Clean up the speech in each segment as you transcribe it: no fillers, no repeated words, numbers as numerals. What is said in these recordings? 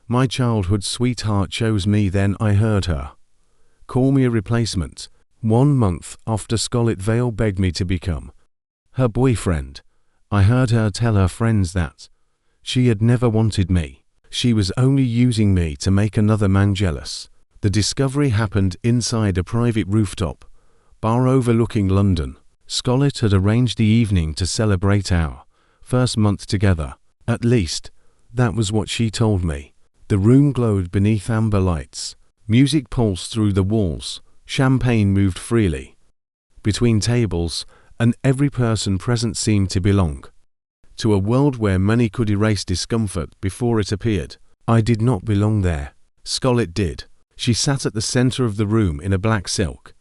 My childhood sweetheart chose me, then I heard her call me a replacement. 1 month after Scarlett Vale begged me to become her boyfriend, I heard her tell her friends that she had never wanted me. She was only using me to make another man jealous. The discovery happened inside a private rooftop bar overlooking London. Scarlett had arranged the evening to celebrate our first month together. At least, that was what she told me. The room glowed beneath amber lights. Music pulsed through the walls. Champagne moved freely between tables, and every person present seemed to belong to a world where money could erase discomfort before it appeared. I did not belong there. Scarlett did. She sat at the center of the room in a black silk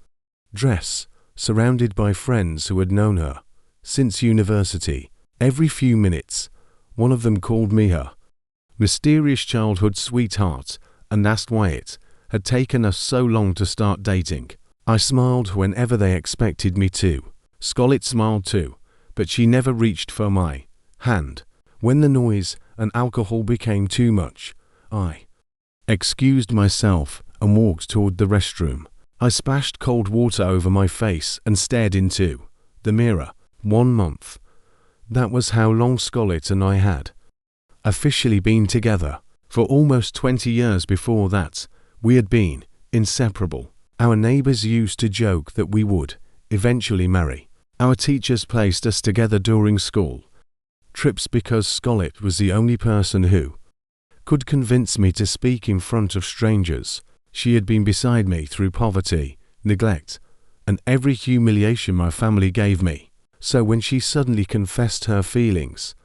dress, surrounded by friends who had known her since university. Every few minutes, one of them called me her mysterious childhood sweetheart and asked why it had taken us so long to start dating. I smiled whenever they expected me to. Scarlett smiled too, but she never reached for my hand. When the noise and alcohol became too much, I excused myself and walked toward the restroom. I splashed cold water over my face and stared into the mirror. 1 month. That was how long Scarlett and I had officially been together. For almost 20 years before that, we had been inseparable. Our neighbors used to joke that we would eventually marry. Our teachers placed us together during school trips because Scarlett was the only person who could convince me to speak in front of strangers. She had been beside me through poverty, neglect, and every humiliation my family gave me. So when she suddenly confessed her feelings,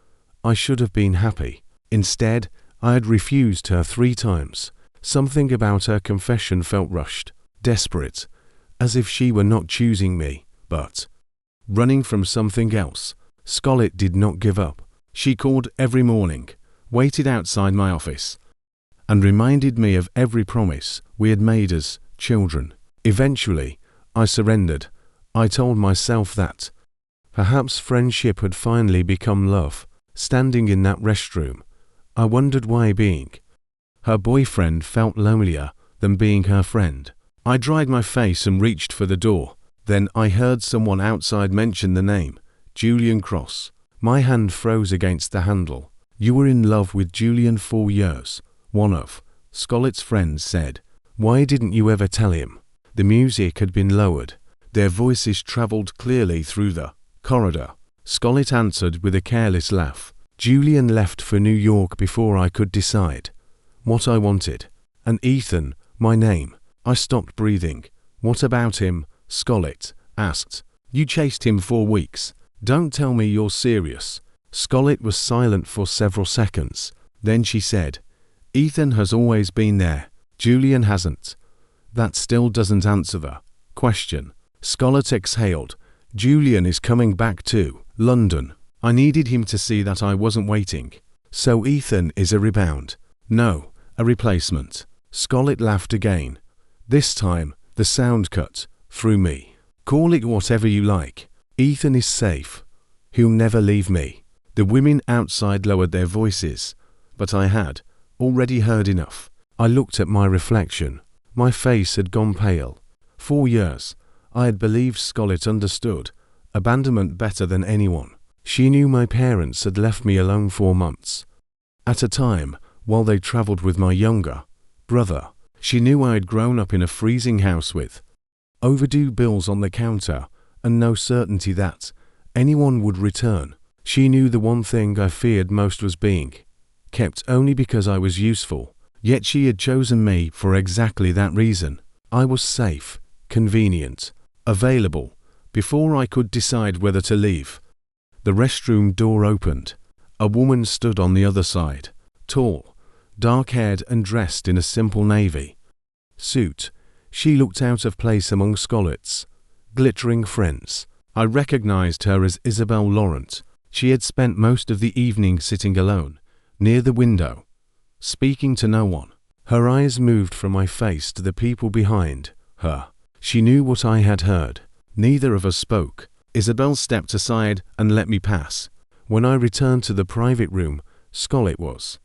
I should have been happy. Instead, I had refused her 3 times. Something about her confession felt rushed, desperate, as if she were not choosing me, but running from something else. Scarlett did not give up. She called every morning, waited outside my office, and reminded me of every promise we had made as children. Eventually, I surrendered. I told myself that perhaps friendship had finally become love. Standing in that restroom, I wondered why being her boyfriend felt lonelier than being her friend. I dried my face and reached for the door. Then I heard someone outside mention the name, Julian Cross. My hand froze against the handle. "You were in love with Julian 4 years," one of Scarlett's friends said. "Why didn't you ever tell him?" The music had been lowered. Their voices traveled clearly through the corridor. Scarlett answered with a careless laugh. "Julian left for New York before I could decide what I wanted. And Ethan, my name." I stopped breathing. "What about him?" Scarlett asked. "You chased him for weeks. Don't tell me you're serious." Scarlett was silent for several seconds. Then she said, "Ethan has always been there. Julian hasn't." That still doesn't answer the question. Scarlett exhaled. "Julian is coming back to London. I needed him to see that I wasn't waiting." "So Ethan is a rebound?" "No, a replacement." Scarlett laughed again. This time, the sound cut through me. "Call it whatever you like. Ethan is safe. He'll never leave me." The women outside lowered their voices, but I had already heard enough. I looked at my reflection. My face had gone pale. 4 years, I had believed Scarlett understood abandonment better than anyone. She knew my parents had left me alone for months at a time while they traveled with my younger brother. She knew I had grown up in a freezing house with overdue bills on the counter and no certainty that anyone would return. She knew the one thing I feared most was being kept only because I was useful. Yet she had chosen me for exactly that reason. I was safe, convenient, available, before I could decide whether to leave. The restroom door opened. A woman stood on the other side, tall, dark-haired and dressed in a simple navy suit. She looked out of place among Scarlett's glittering friends. I recognized her as Isabel Laurent. She had spent most of the evening sitting alone, near the window, speaking to no one. Her eyes moved from my face to the people behind her. She knew what I had heard. Neither of us spoke. Isabel stepped aside and let me pass. When I returned to the private room, Scarlett was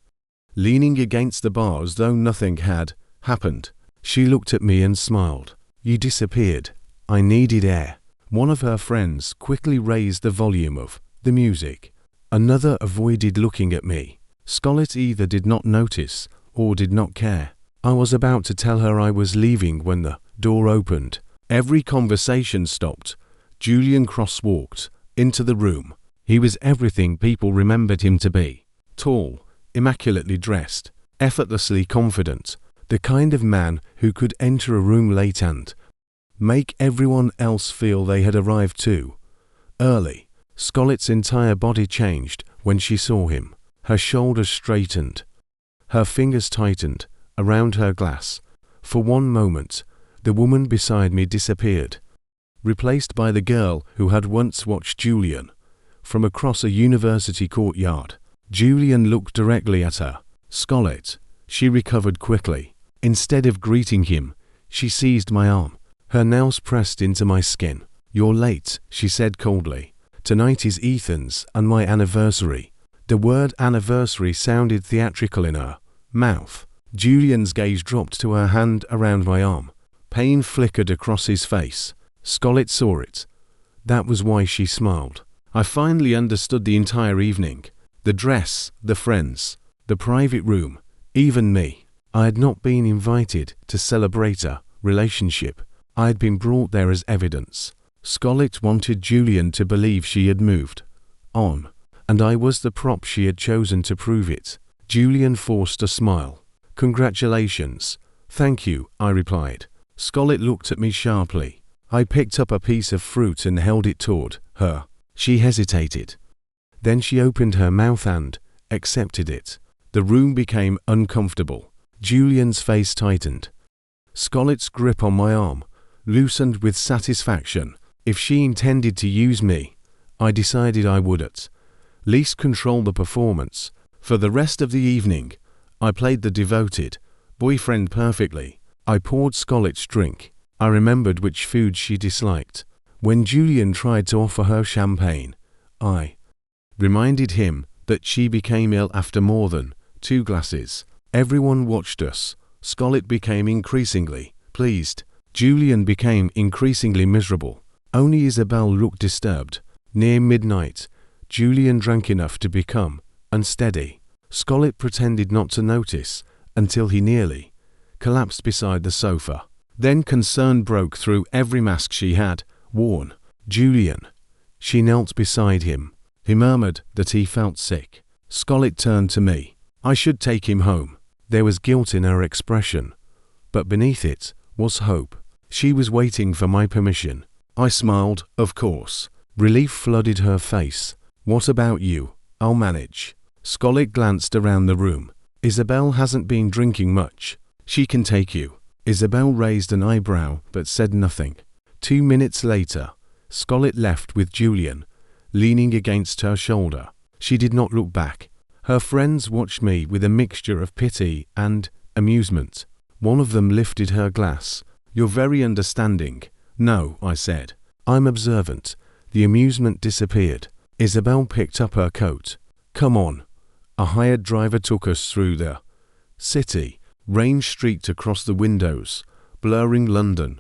leaning against the bar as though nothing had happened. She looked at me and smiled. You disappeared. I needed air. One of her friends quickly raised the volume of the music. Another avoided looking at me. Scarlett either did not notice or did not care. I was about to tell her I was leaving when the door opened. Every conversation stopped. Julian crosswalked into the room. He was everything people remembered him to be. Tall, immaculately dressed, effortlessly confident. The kind of man who could enter a room late and make everyone else feel they had arrived too early. Scarlett's entire body changed when she saw him. Her shoulders straightened. Her fingers tightened around her glass. For one moment, the woman beside me disappeared, replaced by the girl who had once watched Julian from across a university courtyard. Julian looked directly at her. Scarlett. She recovered quickly. Instead of greeting him, she seized my arm. Her nails pressed into my skin. You're late, she said coldly. Tonight is Ethan's and my anniversary. The word anniversary sounded theatrical in her mouth. Julian's gaze dropped to her hand around my arm. Pain flickered across his face. Scarlett saw it. That was why she smiled. I finally understood the entire evening. The dress, the friends, the private room, even me. I had not been invited to celebrate a relationship. I had been brought there as evidence. Scarlett wanted Julian to believe she had moved on, and I was the prop she had chosen to prove it. Julian forced a smile. Congratulations. Thank you, I replied. Scarlett looked at me sharply. I picked up a piece of fruit and held it toward her. She hesitated. Then she opened her mouth and accepted it. The room became uncomfortable. Julian's face tightened. Scarlett's grip on my arm loosened with satisfaction. If she intended to use me, I decided I would at least control the performance. For the rest of the evening, I played the devoted boyfriend perfectly. I poured Scarlett's drink. I remembered which food she disliked. When Julian tried to offer her champagne, I reminded him that she became ill after more than 2 glasses. Everyone watched us. Scarlett became increasingly pleased. Julian became increasingly miserable. Only Isabel looked disturbed. Near midnight, Julian drank enough to become unsteady. Scarlett pretended not to notice until he nearly collapsed beside the sofa. Then concern broke through every mask she had worn. Julian. She knelt beside him. He murmured that he felt sick. Scarlett turned to me. I should take him home. There was guilt in her expression, but beneath it was hope. She was waiting for my permission. I smiled, of course. Relief flooded her face. What about you? I'll manage. Scarlett glanced around the room. Isabel hasn't been drinking much. She can take you. Isabel raised an eyebrow but said nothing. 2 minutes later, Scarlett left with Julian, leaning against her shoulder. She did not look back. Her friends watched me with a mixture of pity and amusement. One of them lifted her glass. You're very understanding. No, I said. I'm observant. The amusement disappeared. Isabel picked up her coat. Come on. A hired driver took us through the city. Rain streaked across the windows, blurring London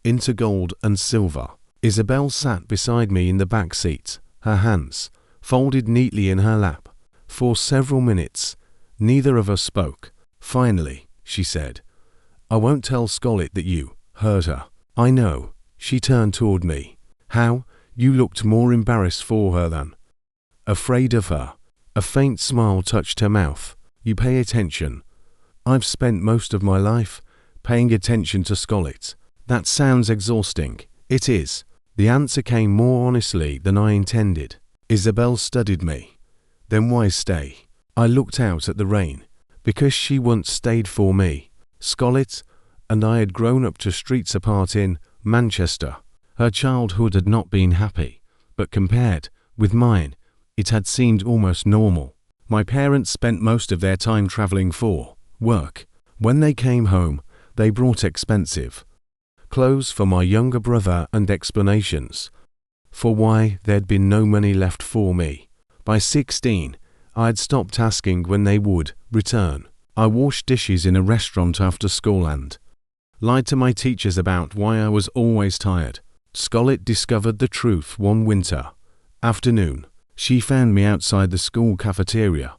into gold and silver. Isabel sat beside me in the back seat, her hands folded neatly in her lap. For several minutes, neither of us spoke. Finally, she said, I won't tell Scarlett that you hurt her. I know. She turned toward me. How? You looked more embarrassed for her than afraid of her. A faint smile touched her mouth. You pay attention. I've spent most of my life paying attention to Scarlett. That sounds exhausting. It is. The answer came more honestly than I intended. Isabel studied me. Then why stay? I looked out at the rain. Because she once stayed for me. Scarlett and I had grown up to streets apart in Manchester. Her childhood had not been happy, but compared with mine, it had seemed almost normal. My parents spent most of their time traveling for work. When they came home, they brought expensive clothes for my younger brother and explanations for why there'd been no money left for me. By 16, I had stopped asking when they would Return. I washed dishes in a restaurant after school and lied to my teachers about why I was always tired. Scarlett discovered the truth one winter afternoon. She found me outside the school cafeteria,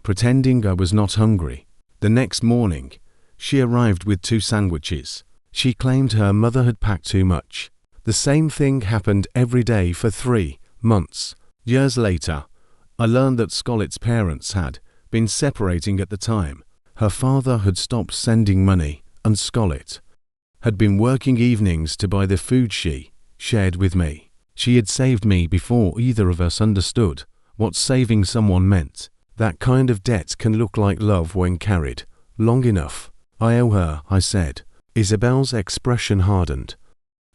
pretending I was not hungry. The next morning, she arrived with 2 sandwiches. She claimed her mother had packed too much. The same thing happened every day for 3 months. Years later, I learned that Scarlett's parents had been separating at the time. Her father had stopped sending money, and Scarlett had been working evenings to buy the food she shared with me. She had saved me before either of us understood what saving someone meant. That kind of debt can look like love when carried long enough. I owe her, I said. Isabel's expression hardened.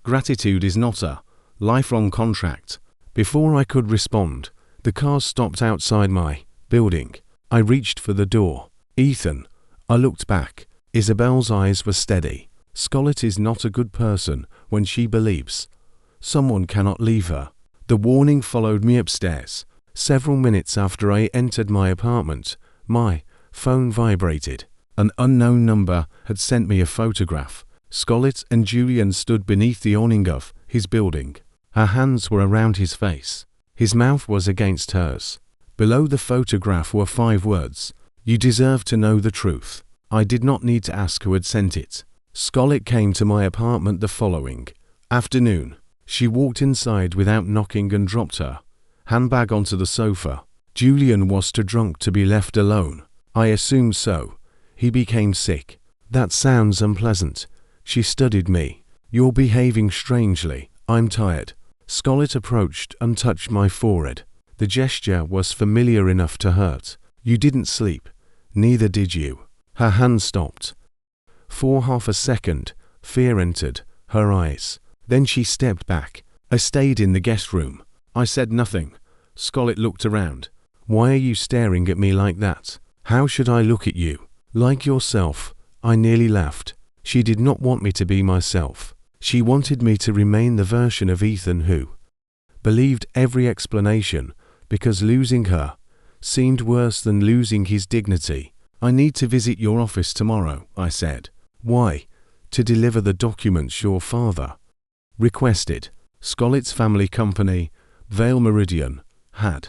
Gratitude is not a lifelong contract. Before I could respond, the car stopped outside my building. I reached for the door. Ethan. I looked back. Isabel's eyes were steady. Scarlett is not a good person when she believes someone cannot leave her. The warning followed me upstairs. Several minutes after I entered my apartment, my phone vibrated. An unknown number had sent me a photograph. Scarlett and Julian stood beneath the awning of his building. Her hands were around his face. His mouth was against hers. Below the photograph were 5 words. You deserve to know the truth. I did not need to ask who had sent it. Scarlett came to my apartment the following afternoon. She walked inside without knocking and dropped her handbag onto the sofa. Julian was too drunk to be left alone. I assumed so. He became sick. That sounds unpleasant. She studied me. You're behaving strangely. I'm tired. Scarlett approached and touched my forehead. The gesture was familiar enough to hurt. You didn't sleep. Neither did you. Her hand stopped. For half a second, fear entered her eyes. Then she stepped back. I stayed in the guest room. I said nothing. Scarlett looked around. Why are you staring at me like that? How should I look at you? Like yourself. I nearly laughed. She did not want me to be myself. She wanted me to remain the version of Ethan who believed every explanation, because losing her seemed worse than losing his dignity. I need to visit your office tomorrow, I said. Why? To deliver the documents your father requested. Scarlett's family company, Vale Meridian, had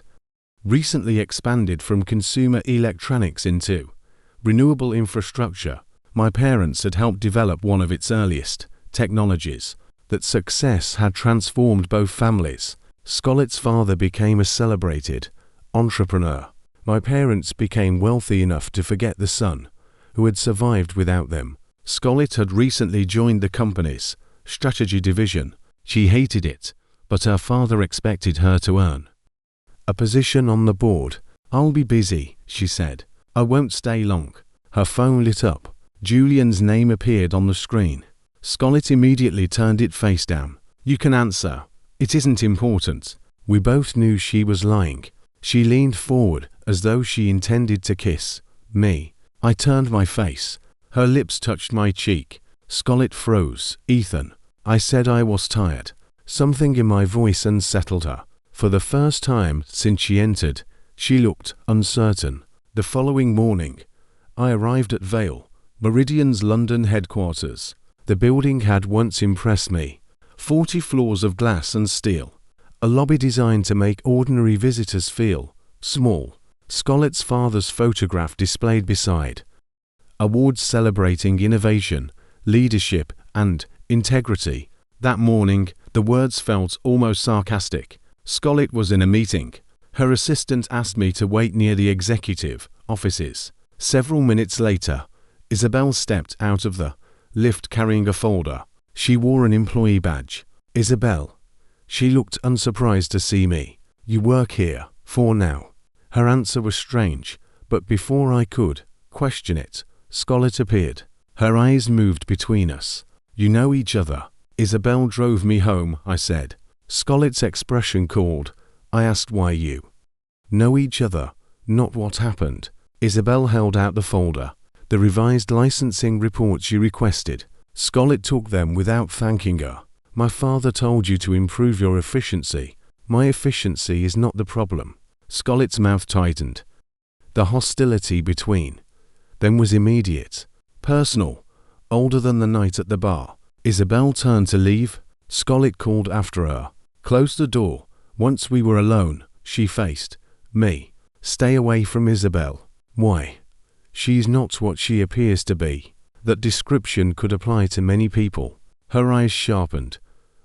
recently expanded from consumer electronics into renewable infrastructure. My parents had helped develop one of its earliest technologies. That success had transformed both families. Scarlett's father became a celebrated entrepreneur. My parents became wealthy enough to forget the son who had survived without them. Scarlett had recently joined the company's strategy division. She hated it, but her father expected her to earn a position on the board. I'll be busy, she said. I won't stay long. Her phone lit up. Julian's name appeared on the screen. Scarlett immediately turned it face down. You can answer. It isn't important. We both knew she was lying. She leaned forward as though she intended to kiss me. I turned my face. Her lips touched my cheek. Scarlett froze. Ethan. I said I was tired. Something in my voice unsettled her. For the first time since she entered, she looked uncertain. The following morning, I arrived at Vale Meridian's London headquarters. The building had once impressed me. 40 floors of glass and steel. A lobby designed to make ordinary visitors feel small. Scarlett's father's photograph displayed beside. Awards celebrating innovation, leadership, and integrity. That morning, the words felt almost sarcastic. Scarlett was in a meeting. Her assistant asked me to wait near the executive offices. Several minutes later, Isabel stepped out of the lift carrying a folder. She wore an employee badge. Isabel. She looked unsurprised to see me. You work here, for now. Her answer was strange, but before I could question it, Scarlett appeared. Her eyes moved between us. You know each other. Isabel drove me home, I said. Scarlett's expression called. I asked why you know each other, not what happened. Isabel held out the folder. The revised licensing report she requested. Scarlett took them without thanking her. My father told you to improve your efficiency. My efficiency is not the problem. Scarlett's mouth tightened. The hostility between then was immediate. Personal. Older than the night at the bar. Isabel turned to leave. Scarlett called after her. Close the door. Once we were alone, she faced me. Stay away from Isabel. Why? She's not what she appears to be. That description could apply to many people. Her eyes sharpened.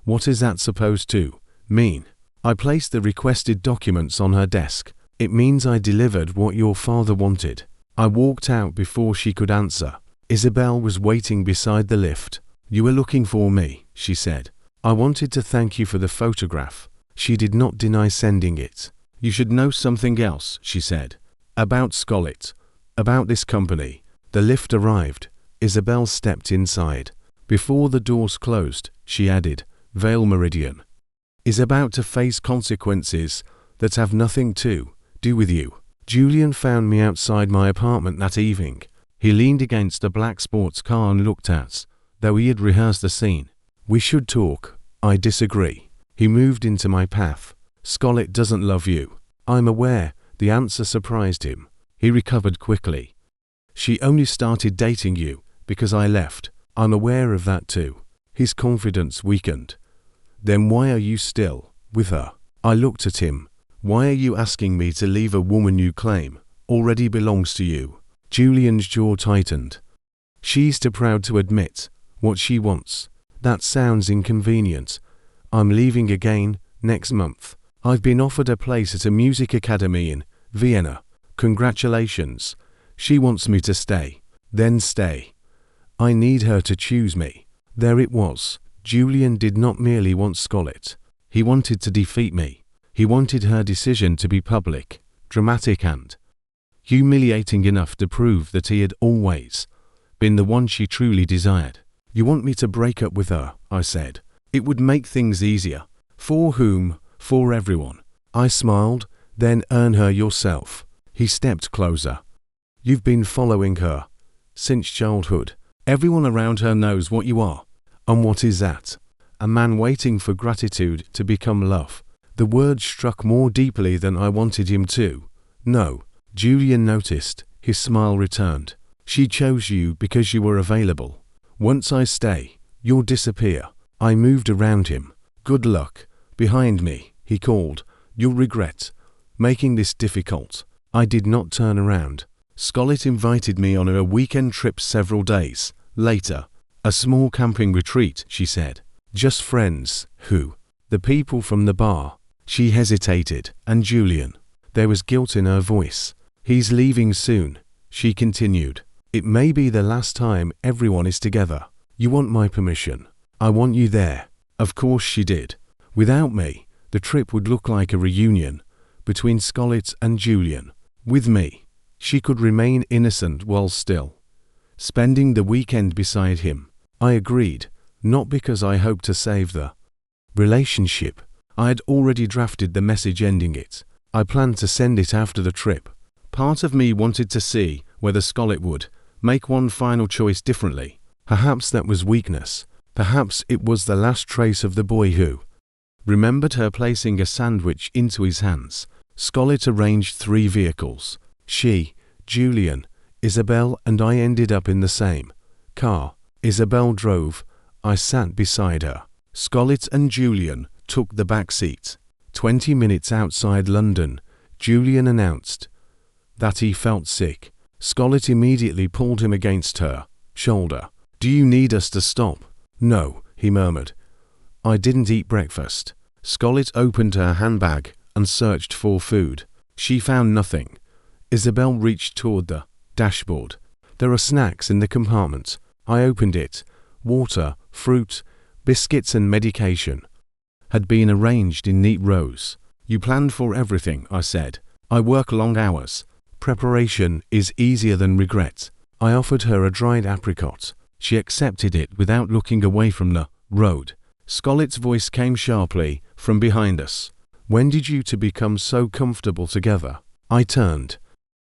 What is that supposed to mean? I placed the requested documents on her desk. It means I delivered what your father wanted. I walked out before she could answer. Isabel was waiting beside the lift. You were looking for me, she said. I wanted to thank you for the photograph. She did not deny sending it. You should know something else, she said. About Scarlett. About this company. The lift arrived. Isabel stepped inside. Before the doors closed, she added, Vale Meridian is about to face consequences that have nothing to do with you. Julian found me outside my apartment that evening. He leaned against a black sports car and looked at us, though he had rehearsed the scene. We should talk. I disagree. He moved into my path. Scarlett doesn't love you. I'm aware. The answer surprised him. He recovered quickly. She only started dating you because I left. I'm aware of that too. His confidence weakened. Then why are you still with her? I looked at him. Why are you asking me to leave a woman you claim already belongs to you? Julian's jaw tightened. She's too proud to admit what she wants. That sounds inconvenient. I'm leaving again next month. I've been offered a place at a music academy in Vienna. Congratulations. She wants me to stay. Then stay. I need her to choose me. There it was. Julian did not merely want Scarlett. He wanted to defeat me. He wanted her decision to be public, dramatic and humiliating enough to prove that he had always been the one she truly desired. You want me to break up with her, I said. It would make things easier. For whom? For everyone. I smiled. Then earn her yourself. He stepped closer. You've been following her since childhood. Everyone around her knows what you are. And what is that? A man waiting for gratitude to become love. The word struck more deeply than I wanted him to. No. Julian noticed. His smile returned. She chose you because you were available. Once I stay, you'll disappear. I moved around him. Good luck. Behind me, he called. You'll regret making this difficult. I did not turn around. Scarlett invited me on a weekend trip several days later. A small camping retreat, she said. Just friends. Who? The people from the bar. She hesitated. And Julian. There was guilt in her voice. He's leaving soon, she continued. It may be the last time everyone is together. You want my permission. I want you there. Of course she did. Without me, the trip would look like a reunion between Scarlett and Julian. With me, she could remain innocent while still spending the weekend beside him. I agreed, not because I hoped to save the relationship. I had already drafted the message ending it. I planned to send it after the trip. Part of me wanted to see whether Scarlett would make one final choice differently. Perhaps that was weakness. Perhaps it was the last trace of the boy who remembered her placing a sandwich into his hands. Scarlett arranged 3 vehicles. She, Julian, Isabel and I ended up in the same car. Isabel drove. I sat beside her. Scarlett and Julian took the back seat. 20 minutes outside London, Julian announced that he felt sick. Scarlett immediately pulled him against her shoulder. Do you need us to stop? No, he murmured. I didn't eat breakfast. Scarlett opened her handbag and searched for food. She found nothing. Isabel reached toward the dashboard. There are snacks in the compartment. I opened it. Water, fruit, biscuits and medication had been arranged in neat rows. You planned for everything, I said. I work long hours. Preparation is easier than regret. I offered her a dried apricot. She accepted it without looking away from the road. Scarlett's voice came sharply from behind us. When did you two become so comfortable together? I turned.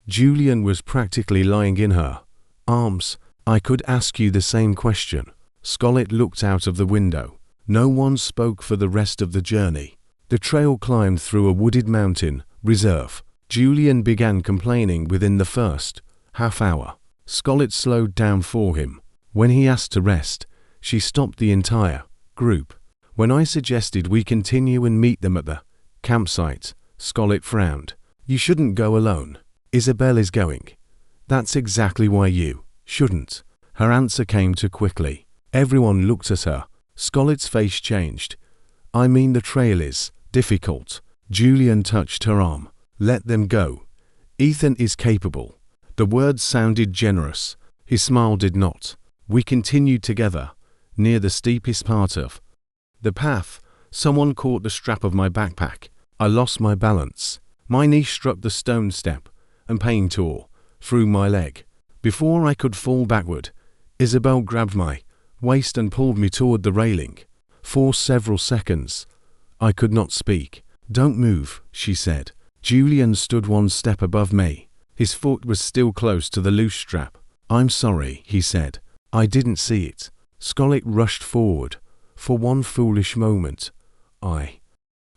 Julian was practically lying in her arms. I could ask you the same question. Scarlett looked out of the window. No one spoke for the rest of the journey. The trail climbed through a wooded mountain reserve. Julian began complaining within the first half hour. Scarlett slowed down for him. When he asked to rest, she stopped the entire group. When I suggested we continue and meet them at the campsite, Scarlett frowned. You shouldn't go alone. Isabel is going. That's exactly why you shouldn't. Her answer came too quickly. Everyone looked at her. Scarlett's face changed. I mean, the trail is difficult. Julian touched her arm. Let them go. Ethan is capable. The words sounded generous. His smile did not. We continued together. Near the steepest part of the path, someone caught the strap of my backpack. I lost my balance. My knee struck the stone step, and pain tore through my leg. Before I could fall backward, Isabel grabbed my waist and pulled me toward the railing. For several seconds, I could not speak. Don't move, she said. Julian stood one step above me. His foot was still close to the loose strap. I'm sorry, he said. I didn't see it. Scarlett rushed forward. For one foolish moment, I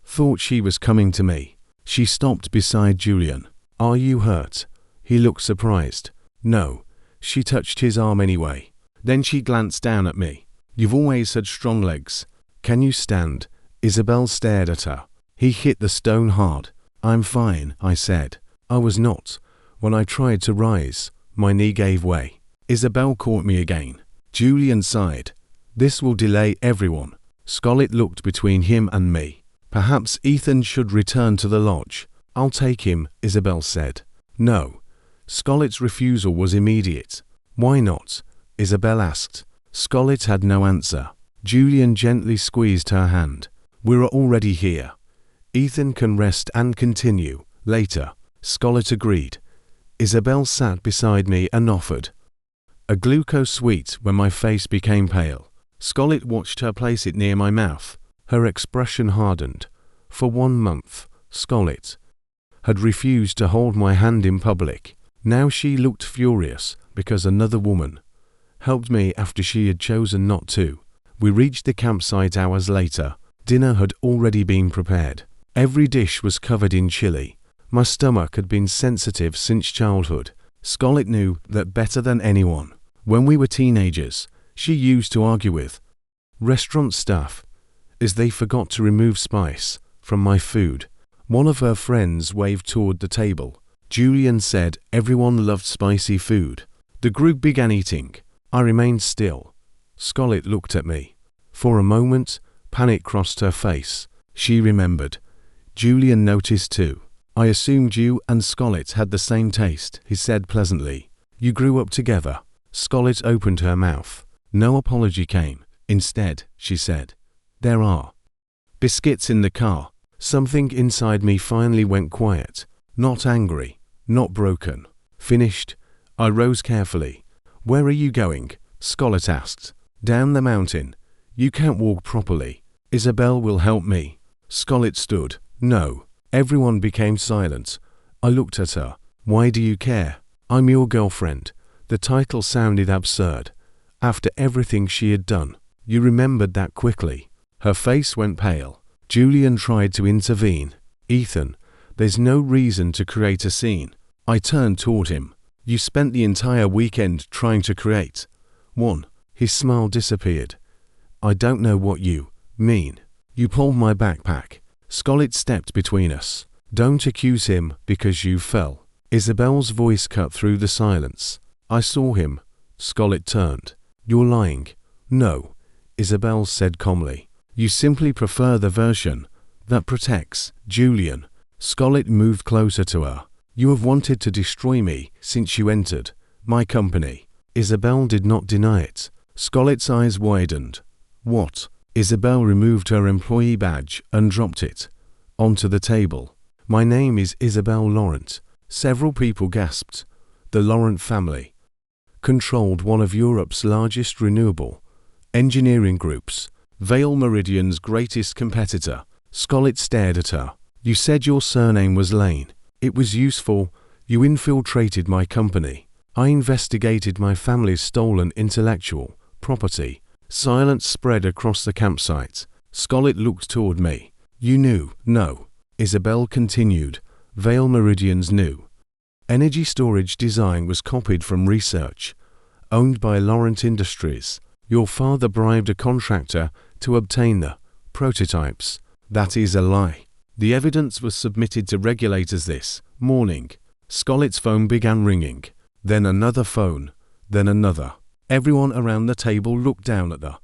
thought she was coming to me. She stopped beside Julian. Are you hurt? He looked surprised. No. She touched his arm anyway. Then she glanced down at me. You've always had strong legs. Can you stand? Isabel stared at her. He hit the stone hard. I'm fine, I said. I was not. When I tried to rise, my knee gave way. Isabel caught me again. Julian sighed. This will delay everyone. Scarlett looked between him and me. Perhaps Ethan should return to the lodge. I'll take him, Isabel said. No. Scarlett's refusal was immediate. Why not? Isabel asked. Scarlett had no answer. Julian gently squeezed her hand. We're already here. Ethan can rest and continue later. Scarlett agreed. Isabel sat beside me and offered a glucose sweet when my face became pale. Scarlett watched her place it near my mouth. Her expression hardened. For 1 month, Scarlett had refused to hold my hand in public. Now she looked furious because another woman helped me after she had chosen not to. We reached the campsite hours later. Dinner had already been prepared. Every dish was covered in chili. My stomach had been sensitive since childhood. Scarlett knew that better than anyone. When we were teenagers, she used to argue with restaurant staff as they forgot to remove spice from my food. One of her friends waved toward the table. Julian said everyone loved spicy food. The group began eating. I remained still. Scarlett looked at me. For a moment, panic crossed her face. She remembered. Julian noticed too. I assumed you and Scarlett had the same taste, he said pleasantly. You grew up together. Scarlett opened her mouth. No apology came. Instead, she said, there are biscuits in the car. Something inside me finally went quiet. Not angry, not broken. Finished. I rose carefully. Where are you going? Scarlett asked. Down the mountain. You can't walk properly. Isabel will help me. Scarlett stood. No. Everyone became silent. I looked at her. Why do you care? I'm your girlfriend. The title sounded absurd. After everything she had done. You remembered that quickly. Her face went pale. Julian tried to intervene. Ethan, there's no reason to create a scene. I turned toward him. You spent the entire weekend trying to create one. His smile disappeared. I don't know what you mean. You pulled my backpack. Scarlett stepped between us. Don't accuse him because you fell. Isabel's voice cut through the silence. I saw him. Scarlett turned. You're lying. No, Isabel said calmly. You simply prefer the version that protects Julian. Scarlett moved closer to her. You have wanted to destroy me since you entered my company. Isabel did not deny it. Scarlett's eyes widened. What? Isabel removed her employee badge and dropped it onto the table. My name is Isabel Laurent. Several people gasped. The Laurent family controlled one of Europe's largest renewable engineering groups, Vale Meridian's greatest competitor. Scarlett stared at her. You said your surname was Lane. It was useful. You infiltrated my company. I investigated my family's stolen intellectual property. Silence spread across the campsite. Scarlett looked toward me. You knew. No. Isabel continued. Vale Meridians knew. Energy storage design was copied from research owned by Laurent Industries. Your father bribed a contractor to obtain the prototypes. That is a lie. The evidence was submitted to regulators this morning. Scolett's phone began ringing, then another phone, then another. Everyone around the table looked down at the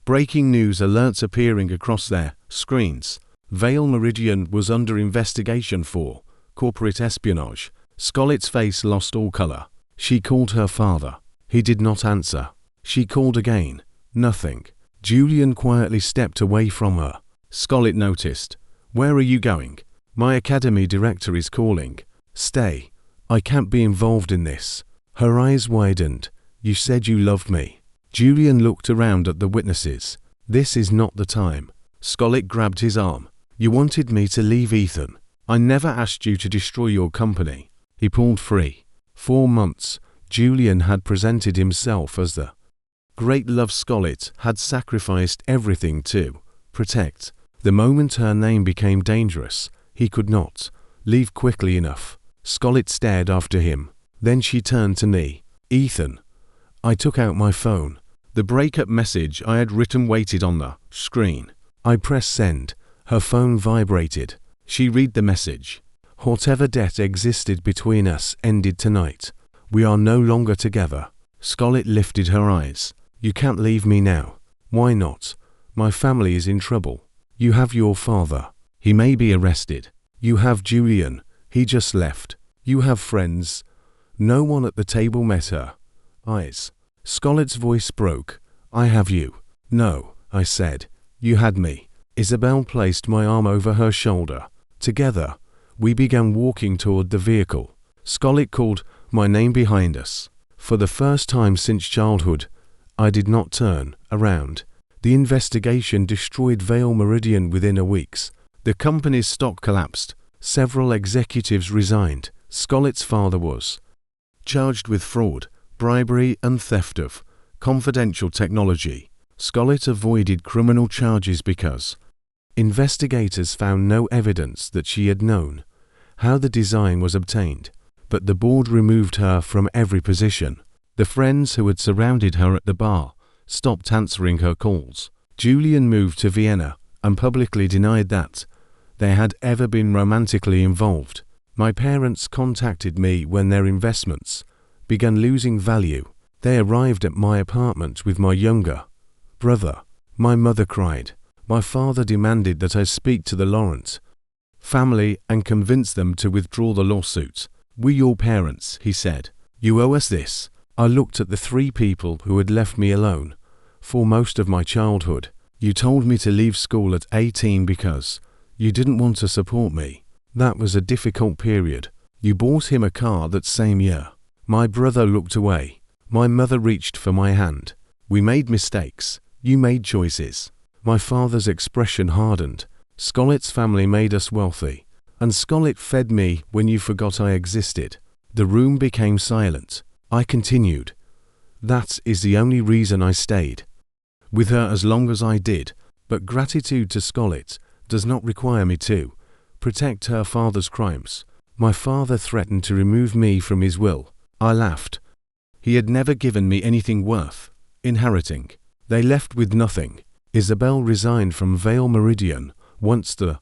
breaking news alerts appearing across their screens. Vale Meridian was under investigation for corporate espionage. Scolett's face lost all color. She called her father. He did not answer. She called again. Nothing. Julian quietly stepped away from her. Scollett noticed. Where are you going? My academy director is calling. Stay. I can't be involved in this. Her eyes widened. You said you loved me. Julian looked around at the witnesses. This is not the time. Scollett grabbed his arm. You wanted me to leave, Ethan. I never asked you to destroy your company. He pulled free. 4 months. Julian had presented himself as the great love Scollett had sacrificed everything to protect. The moment her name became dangerous, he could not leave quickly enough. Scollett stared after him. Then she turned to me. Ethan. I took out my phone. The breakup message I had written waited on the screen. I pressed send. Her phone vibrated. She read the message. Whatever debt existed between us ended tonight. We are no longer together. Scollett lifted her eyes. You can't leave me now. Why not? My family is in trouble. You have your father. He may be arrested. You have Julian. He just left. You have friends. No one at the table met her eyes. Scollett's voice broke. I have you. No, I said. You had me. Isabel placed my arm over her shoulder. Together, we began walking toward the vehicle. Scollett called my name behind us. For the first time since childhood, I did not turn around. The investigation destroyed Vale Meridian within a week. The company's stock collapsed. Several executives resigned. Scollett's father was charged with fraud, bribery and theft of confidential technology. Scollett avoided criminal charges because investigators found no evidence that she had known how the design was obtained, but the board removed her from every position. The friends who had surrounded her at the bar stopped answering her calls. Julian moved to Vienna and publicly denied that they had ever been romantically involved. My parents contacted me when their investments began losing value. They arrived at my apartment with my younger brother. My mother cried. My father demanded that I speak to the Laurent family and convince them to withdraw the lawsuit. We're your parents, he said. You owe us this. I looked at the 3 people who had left me alone for most of my childhood. You told me to leave school at 18 because you didn't want to support me. That was a difficult period. You bought him a car that same year. My brother looked away. My mother reached for my hand. We made mistakes. You made choices. My father's expression hardened. Scollett's family made us wealthy, and Scollett fed me when you forgot I existed. The room became silent. I continued. That is the only reason I stayed with her as long as I did, but gratitude to Scollett does not require me to protect her father's crimes. My father threatened to remove me from his will. I laughed. He had never given me anything worth inheriting. They left with nothing. Isabel resigned from Vale Meridian once the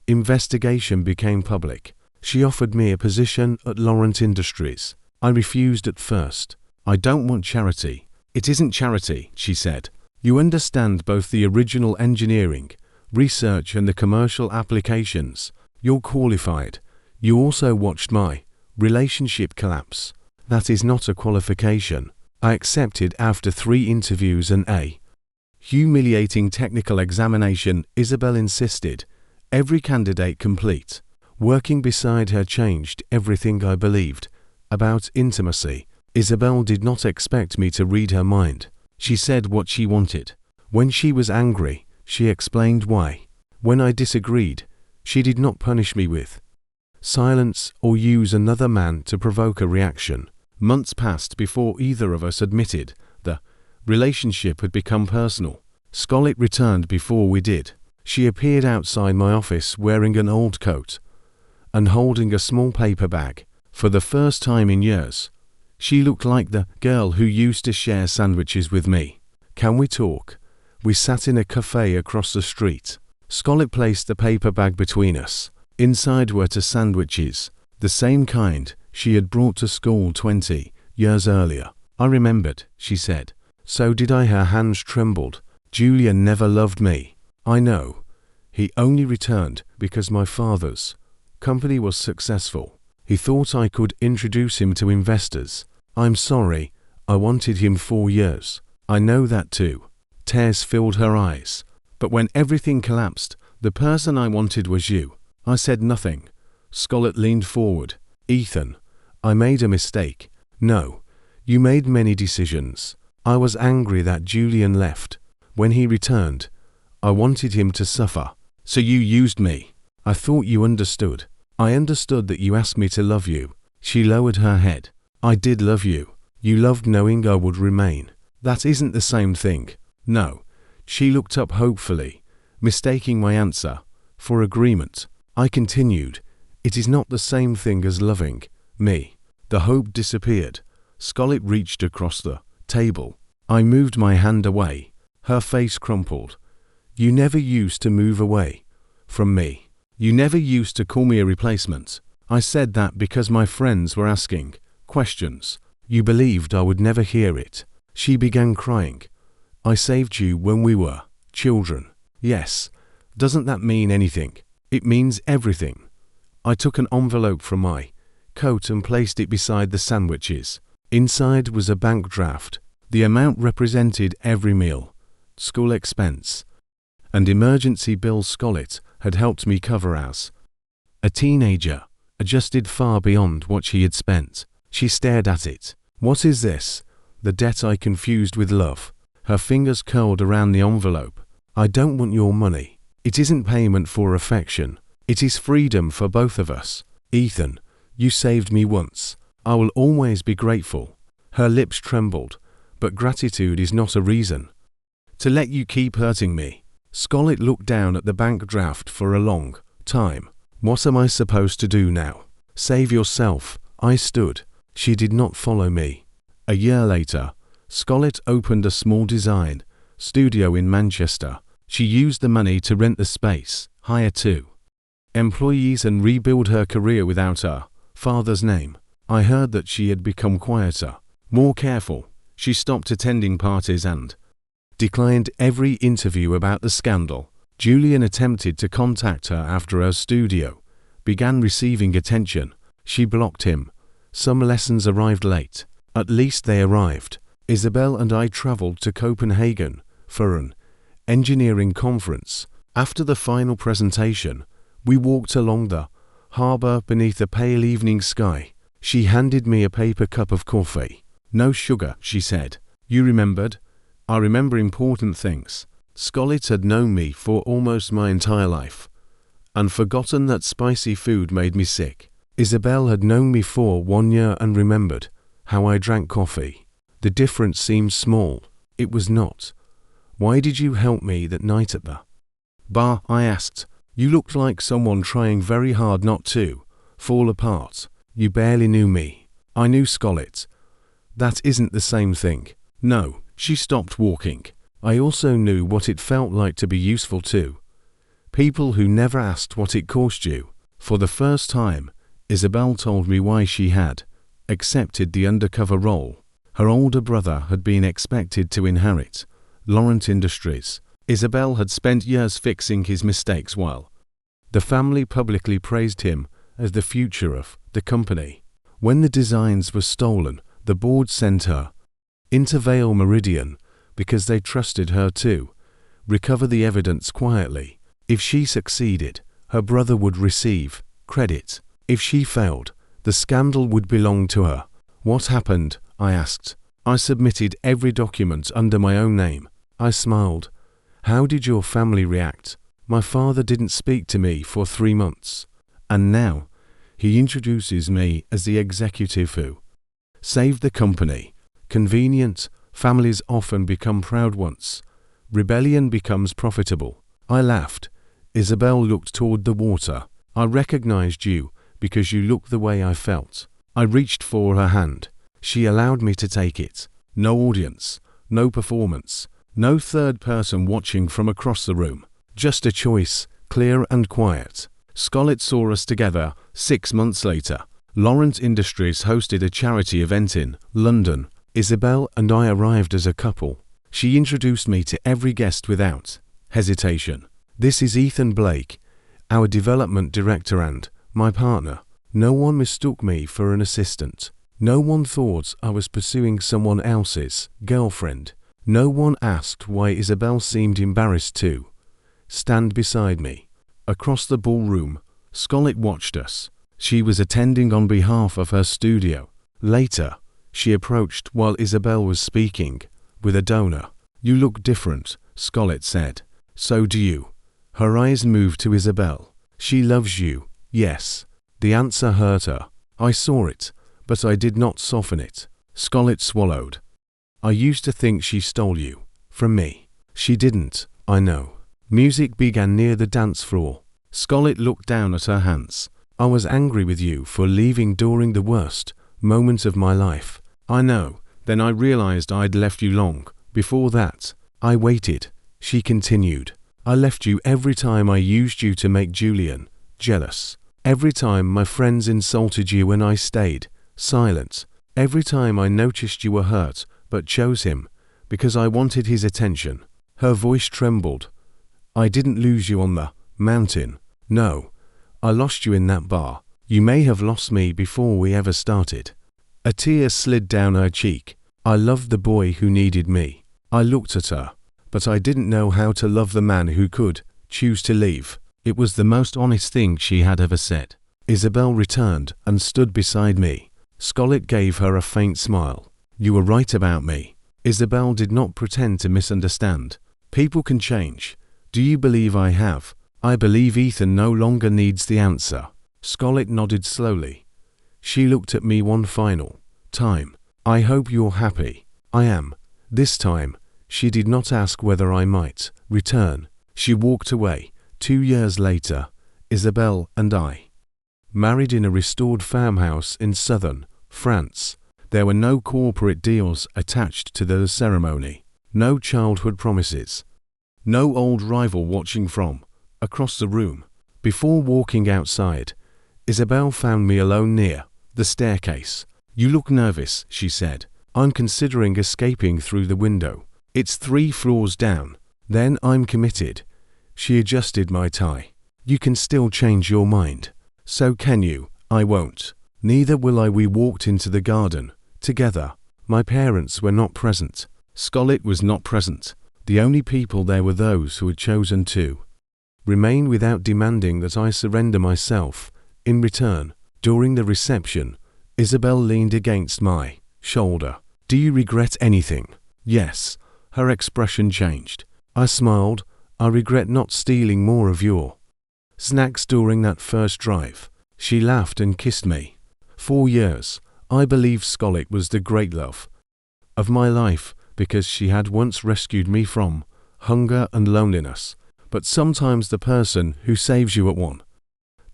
investigation became public. She offered me a position at Laurent Industries. I refused at first. I don't want charity. It isn't charity, she said. You understand both the original engineering, research and the commercial applications. You're qualified. You also watched my relationship collapse. That is not a qualification. I accepted after 3 interviews and a humiliating technical examination. Isabel insisted every candidate complete. Working beside her changed everything I believed about intimacy. Isabel did not expect me to read her mind. She said what she wanted. When she was angry, she explained why. When I disagreed, she did not punish me with silence or use another man to provoke a reaction. Months passed before either of us admitted the relationship had become personal. Scollett returned before we did. She appeared outside my office wearing an old coat and holding a small paper bag. For the first time in years, she looked like the girl who used to share sandwiches with me. Can we talk? We sat in a cafe across the street. Scarlett placed the paper bag between us. Inside were 2 sandwiches, the same kind she had brought to school 20 years earlier. I remembered, she said. So did I. Her hands trembled. Julian never loved me. I know. He only returned because my father's company was successful. He thought I could introduce him to investors. I'm sorry, I wanted him 4 years. I know that too. Tears filled her eyes. But when everything collapsed, the person I wanted was you. I said nothing. Scarlett leaned forward. Ethan, I made a mistake. No, you made many decisions. I was angry that Julian left. When he returned, I wanted him to suffer. So you used me. I thought you understood. I understood that you asked me to love you. She lowered her head. I did love you. You loved knowing I would remain. That isn't the same thing. No. She looked up hopefully, mistaking my answer for agreement. I continued. It is not the same thing as loving me. The hope disappeared. Scarlett reached across the table. I moved my hand away. Her face crumpled. You never used to move away from me. You never used to call me a replacement. I said that because my friends were asking questions. You believed I would never hear it. She began crying. I saved you when we were children. Yes. Doesn't that mean anything? It means everything. I took an envelope from my coat and placed it beside the sandwiches. Inside was a bank draft. The amount represented every meal, school expense, and emergency bills Scarlett had helped me cover as a teenager, adjusted far beyond what she had spent. She stared at it. What is this? The debt I confused with love. Her fingers curled around the envelope. I don't want your money. It isn't payment for affection. It is freedom for both of us. Ethan, you saved me once. I will always be grateful. Her lips trembled, but gratitude is not a reason to let you keep hurting me. Scarlett looked down at the bank draft for a long time. What am I supposed to do now? Save yourself. I stood. She did not follow me. A year later, Scarlett opened a small design studio in Manchester. She used the money to rent the space, hire 2 employees and rebuild her career without her father's name. I heard that she had become quieter, more careful. She stopped attending parties and declined every interview about the scandal. Julian attempted to contact her after her studio began receiving attention. She blocked him. Some lessons arrived late. At least they arrived. Isabel and I traveled to Copenhagen for an engineering conference. After the final presentation, we walked along the harbor beneath a pale evening sky. She handed me a paper cup of coffee. No sugar, she said. You remembered? I remember important things. Scarlett had known me for almost my entire life and forgotten that spicy food made me sick. Isabel had known me for 1 year and remembered how I drank coffee. The difference seemed small. It was not. Why did you help me that night at the bar? I asked. You looked like someone trying very hard not to fall apart. You barely knew me. I knew Scarlett. That isn't the same thing. No, she stopped walking. I also knew what it felt like to be useful to people who never asked what it cost you. For the first time, Isabel told me why she had accepted the undercover role. Her older brother had been expected to inherit Laurent Industries. Isabel had spent years fixing his mistakes while the family publicly praised him as the future of the company. When the designs were stolen, the board sent her into Vale Meridian because they trusted her to recover the evidence quietly. If she succeeded, her brother would receive credit. If she failed, the scandal would belong to her. What happened? I asked. I submitted every document under my own name. I smiled. How did your family react? My father didn't speak to me for 3 months. And now, he introduces me as the executive who saved the company. Convenient, families often become proud once rebellion becomes profitable. I laughed. Isabel looked toward the water. I recognized you because you looked the way I felt. I reached for her hand. She allowed me to take it. No audience, no performance, no third person watching from across the room. Just a choice, clear and quiet. Scarlett saw us together 6 months later. Lawrence Industries hosted a charity event in London. Isabel and I arrived as a couple. She introduced me to every guest without hesitation. This is Ethan Blake, our development director and my partner. No one mistook me for an assistant. No one thought I was pursuing someone else's girlfriend. No one asked why Isabel seemed embarrassed to stand beside me. Across the ballroom, Scarlett watched us. She was attending on behalf of her studio. Later, she approached while Isabel was speaking, with a donor. "You look different," Scarlett said. "So do you." Her eyes moved to Isabel. "She loves you." Yes. The answer hurt her. I saw it, but I did not soften it. Scarlett swallowed. "I used to think she stole you from me." "She didn't, I know." Music began near the dance floor. Scarlett looked down at her hands. "I was angry with you for leaving during the worst moment of my life." "I know. Then I realized I'd left you long before that. I waited," she continued. "I left you every time I used you to make Julian jealous. Every time my friends insulted you and I stayed silent. Every time I noticed you were hurt but chose him because I wanted his attention." Her voice trembled. "I didn't lose you on the mountain. No, I lost you in that bar. You may have lost me before we ever started." A tear slid down her cheek. "I loved the boy who needed me." I looked at her, but I didn't know how to love the man who could choose to leave. It was the most honest thing she had ever said. Isabel returned and stood beside me. Scarlett gave her a faint smile. "You were right about me." Isabel did not pretend to misunderstand. "People can change. Do you believe I have?" "I believe Ethan no longer needs the answer." Scarlett nodded slowly. She looked at me one final time. "I hope you're happy." "I am." This time, she did not ask whether I might return. She walked away. 2 years later, Isabel and I married in a restored farmhouse in southern France. There were no corporate deals attached to the ceremony, no childhood promises, no old rival watching from across the room. Before walking outside, Isabel found me alone near the staircase. "You look nervous," she said. "I'm considering escaping through the window. It's 3 floors down. Then I'm committed." She adjusted my tie. "You can still change your mind." "So can you." "I won't." "Neither will I." We walked into the garden together. My parents were not present. Scarlett was not present. The only people there were those who had chosen to remain without demanding that I surrender myself in return. During the reception, Isabel leaned against my shoulder. "Do you regret anything?" "Yes." Her expression changed. I smiled. "I regret not stealing more of your snacks during that first drive." She laughed and kissed me. 4 years. I believe Scarlett was the great love of my life because she had once rescued me from hunger and loneliness. But sometimes the person who saves you at one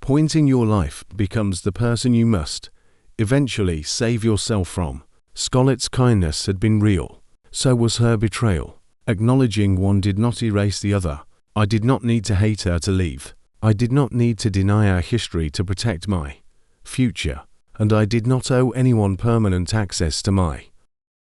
point in your life becomes the person you must eventually save yourself from. Scarlett's kindness had been real. So was her betrayal. Acknowledging one did not erase the other. I did not need to hate her to leave. I did not need to deny our history to protect my future. And I did not owe anyone permanent access to my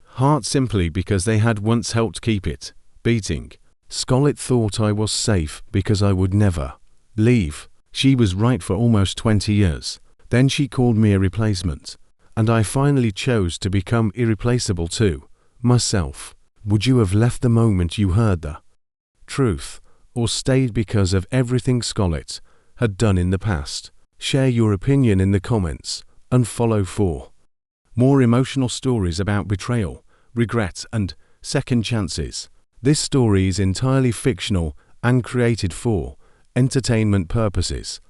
heart simply because they had once helped keep it beating. Scarlett thought I was safe because I would never leave. She was right for almost 20 years. Then she called me a replacement. And I finally chose to become irreplaceable to myself. Would you have left the moment you heard the truth, or stayed because of everything Scarlett had done in the past? Share your opinion in the comments and follow for more emotional stories about betrayal, regret, and second chances. This story is entirely fictional and created for entertainment purposes.